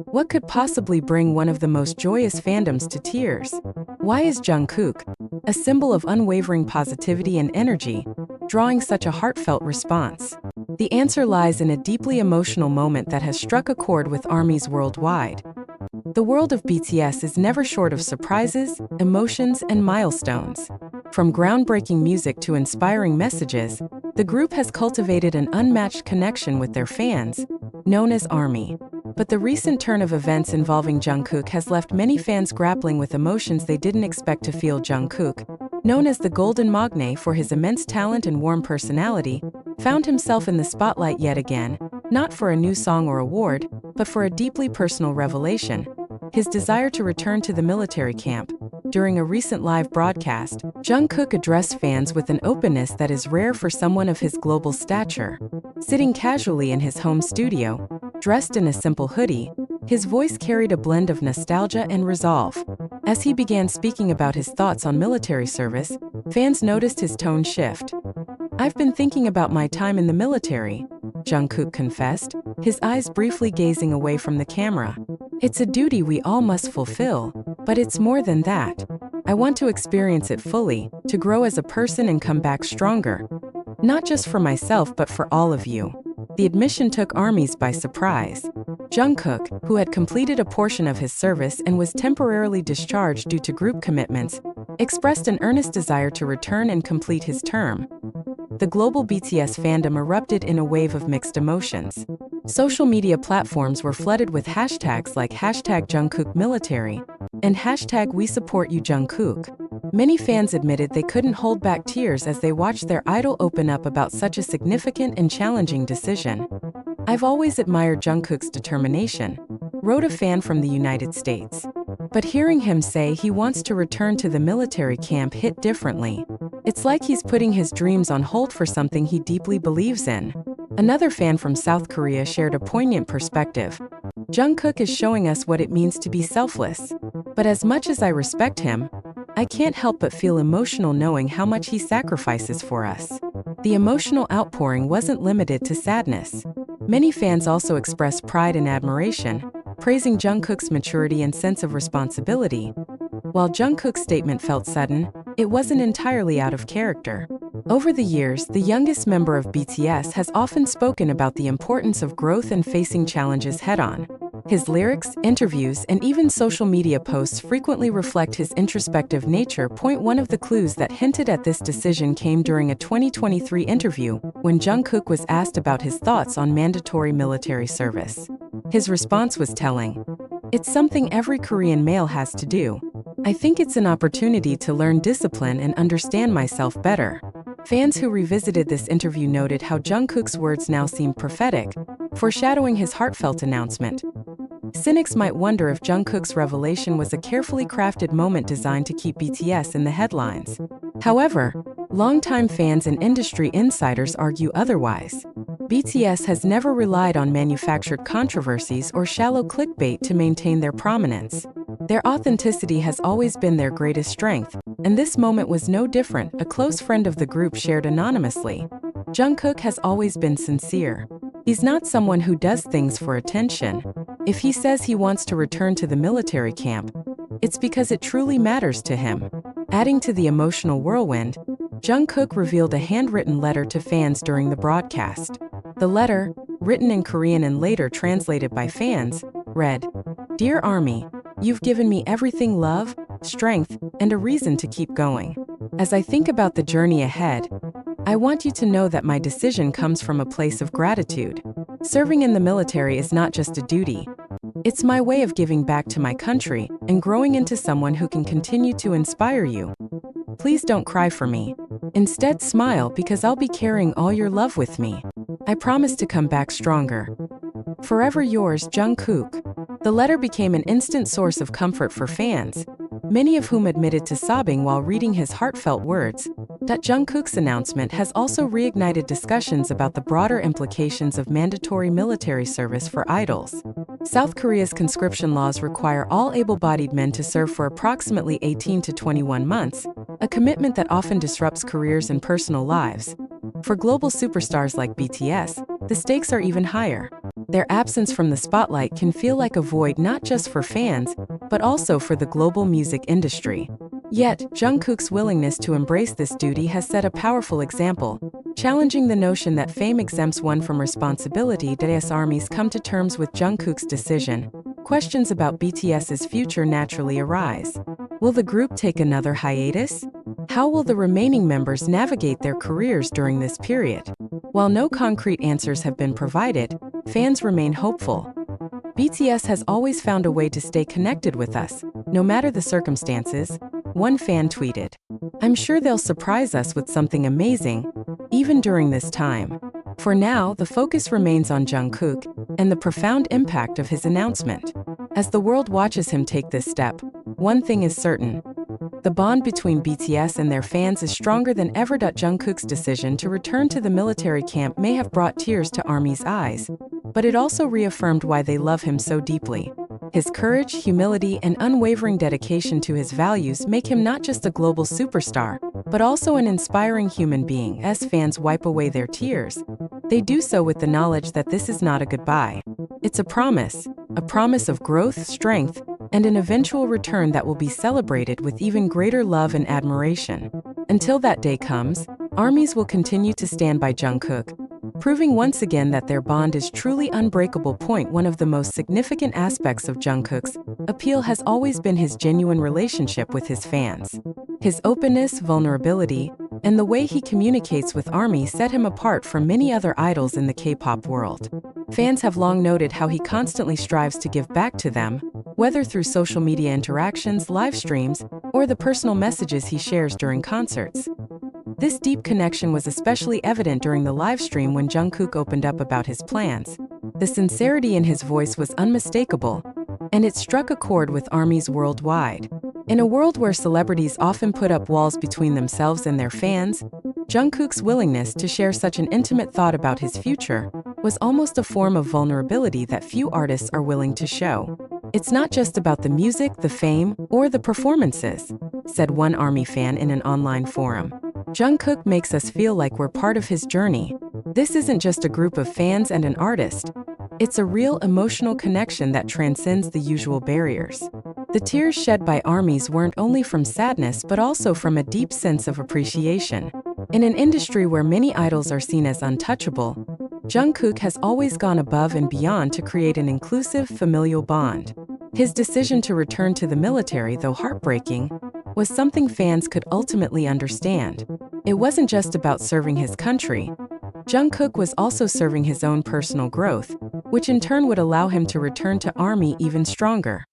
What could possibly bring one of the most joyous fandoms to tears? Why is Jungkook, a symbol of unwavering positivity and energy, drawing such a heartfelt response? The answer lies in a deeply emotional moment that has struck a chord with ARMYs worldwide. The world of BTS is never short of surprises, emotions, and milestones. From groundbreaking music to inspiring messages, the group has cultivated an unmatched connection with their fans, known as ARMY. But the recent turn of events involving Jungkook has left many fans grappling with emotions they didn't expect to feel. Jungkook, known as the Golden Magne for his immense talent and warm personality, found himself in the spotlight yet again, not for a new song or award, but for a deeply personal revelation: his desire to return to the military camp. During a recent live broadcast, Jungkook addressed fans with an openness that is rare for someone of his global stature. Sitting casually in his home studio, dressed in a simple hoodie, his voice carried a blend of nostalgia and resolve. As he began speaking about his thoughts on military service, fans noticed his tone shift. "I've been thinking about my time in the military," Jungkook confessed, his eyes briefly gazing away from the camera. "It's a duty we all must fulfill, but it's more than that. I want to experience it fully, to grow as a person and come back stronger. Not just for myself but for all of you." The admission took ARMYs by surprise. Jungkook, who had completed a portion of his service and was temporarily discharged due to group commitments, expressed an earnest desire to return and complete his term. The global BTS fandom erupted in a wave of mixed emotions. Social media platforms were flooded with hashtags like #JungkookMilitary and #WeSupportYouJungkook. Many fans admitted they couldn't hold back tears as they watched their idol open up about such a significant and challenging decision. "I've always admired Jungkook's determination," wrote a fan from the United States. "But hearing him say he wants to return to the military camp hit differently. It's like he's putting his dreams on hold for something he deeply believes in." Another fan from South Korea shared a poignant perspective. "Jungkook is showing us what it means to be selfless. But as much as I respect him, I can't help but feel emotional knowing how much he sacrifices for us." The emotional outpouring wasn't limited to sadness. Many fans also expressed pride and admiration, praising Jungkook's maturity and sense of responsibility. While Jungkook's statement felt sudden, it wasn't entirely out of character. Over the years, the youngest member of BTS has often spoken about the importance of growth and facing challenges head-on. His lyrics, interviews, and even social media posts frequently reflect his introspective nature. One of the clues that hinted at this decision came during a 2023 interview when Jungkook was asked about his thoughts on mandatory military service. His response was telling: "It's something every Korean male has to do. I think it's an opportunity to learn discipline and understand myself better." Fans who revisited this interview noted how Jungkook's words now seem prophetic, foreshadowing his heartfelt announcement. Cynics might wonder if Jungkook's revelation was a carefully crafted moment designed to keep BTS in the headlines. However, longtime fans and industry insiders argue otherwise. BTS has never relied on manufactured controversies or shallow clickbait to maintain their prominence. Their authenticity has always been their greatest strength, and this moment was no different, a close friend of the group shared anonymously. "Jungkook has always been sincere. He's not someone who does things for attention. If he says he wants to return to the military camp, it's because it truly matters to him." Adding to the emotional whirlwind, Jungkook revealed a handwritten letter to fans during the broadcast. The letter, written in Korean and later translated by fans, read, "Dear ARMY, you've given me everything: love, strength, and a reason to keep going. As I think about the journey ahead, I want you to know that my decision comes from a place of gratitude. Serving in the military is not just a duty. It's my way of giving back to my country and growing into someone who can continue to inspire you. Please don't cry for me. Instead, smile because I'll be carrying all your love with me. I promise to come back stronger. Forever yours, Jungkook." The letter became an instant source of comfort for fans, many of whom admitted to sobbing while reading his heartfelt words. Jungkook's announcement has also reignited discussions about the broader implications of mandatory military service for idols. South Korea's conscription laws require all able-bodied men to serve for approximately 18 to 21 months, a commitment that often disrupts careers and personal lives. For global superstars like BTS, the stakes are even higher. Their absence from the spotlight can feel like a void not just for fans, but also for the global music industry. Yet, Jungkook's willingness to embrace this duty has set a powerful example, challenging the notion that fame exempts one from responsibility. BTSArmy's come to terms with Jungkook's decision. Questions about BTS's future naturally arise. Will the group take another hiatus? How will the remaining members navigate their careers during this period? While no concrete answers have been provided, fans remain hopeful. BTS has always found a way to stay connected with us, no matter the circumstances, one fan tweeted. I'm sure they'll surprise us with something amazing, even during this time. For now, the focus remains on Jungkook and the profound impact of his announcement. As the world watches him take this step, one thing is certain. The bond between BTS and their fans is stronger than ever. Jungkook's decision to return to the military camp may have brought tears to ARMY's eyes, but it also reaffirmed why they love him so deeply. His courage, humility, and unwavering dedication to his values make him not just a global superstar, but also an inspiring human being. As fans wipe away their tears, they do so with the knowledge that this is not a goodbye. It's a promise of growth, strength, and an eventual return that will be celebrated with even greater love and admiration. Until that day comes, ARMYs will continue to stand by Jungkook, proving once again that their bond is truly unbreakable. One of the most significant aspects of Jungkook's appeal has always been his genuine relationship with his fans. His openness, vulnerability, and the way he communicates with ARMY set him apart from many other idols in the K-pop world. Fans have long noted how he constantly strives to give back to them, whether through social media interactions, live streams, or the personal messages he shares during concerts. This deep connection was especially evident during the live stream when Jungkook opened up about his plans. The sincerity in his voice was unmistakable, and it struck a chord with ARMYs worldwide. In a world where celebrities often put up walls between themselves and their fans, Jungkook's willingness to share such an intimate thought about his future was almost a form of vulnerability that few artists are willing to show. It's not just about the music, the fame, or the performances, said one ARMY fan in an online forum. Jungkook makes us feel like we're part of his journey. This isn't just a group of fans and an artist. It's a real emotional connection that transcends the usual barriers. The tears shed by ARMYs weren't only from sadness but also from a deep sense of appreciation. In an industry where many idols are seen as untouchable, Jungkook has always gone above and beyond to create an inclusive, familial bond. His decision to return to the military, though heartbreaking, was something fans could ultimately understand. It wasn't just about serving his country. Jungkook was also serving his own personal growth, which in turn would allow him to return to ARMY even stronger.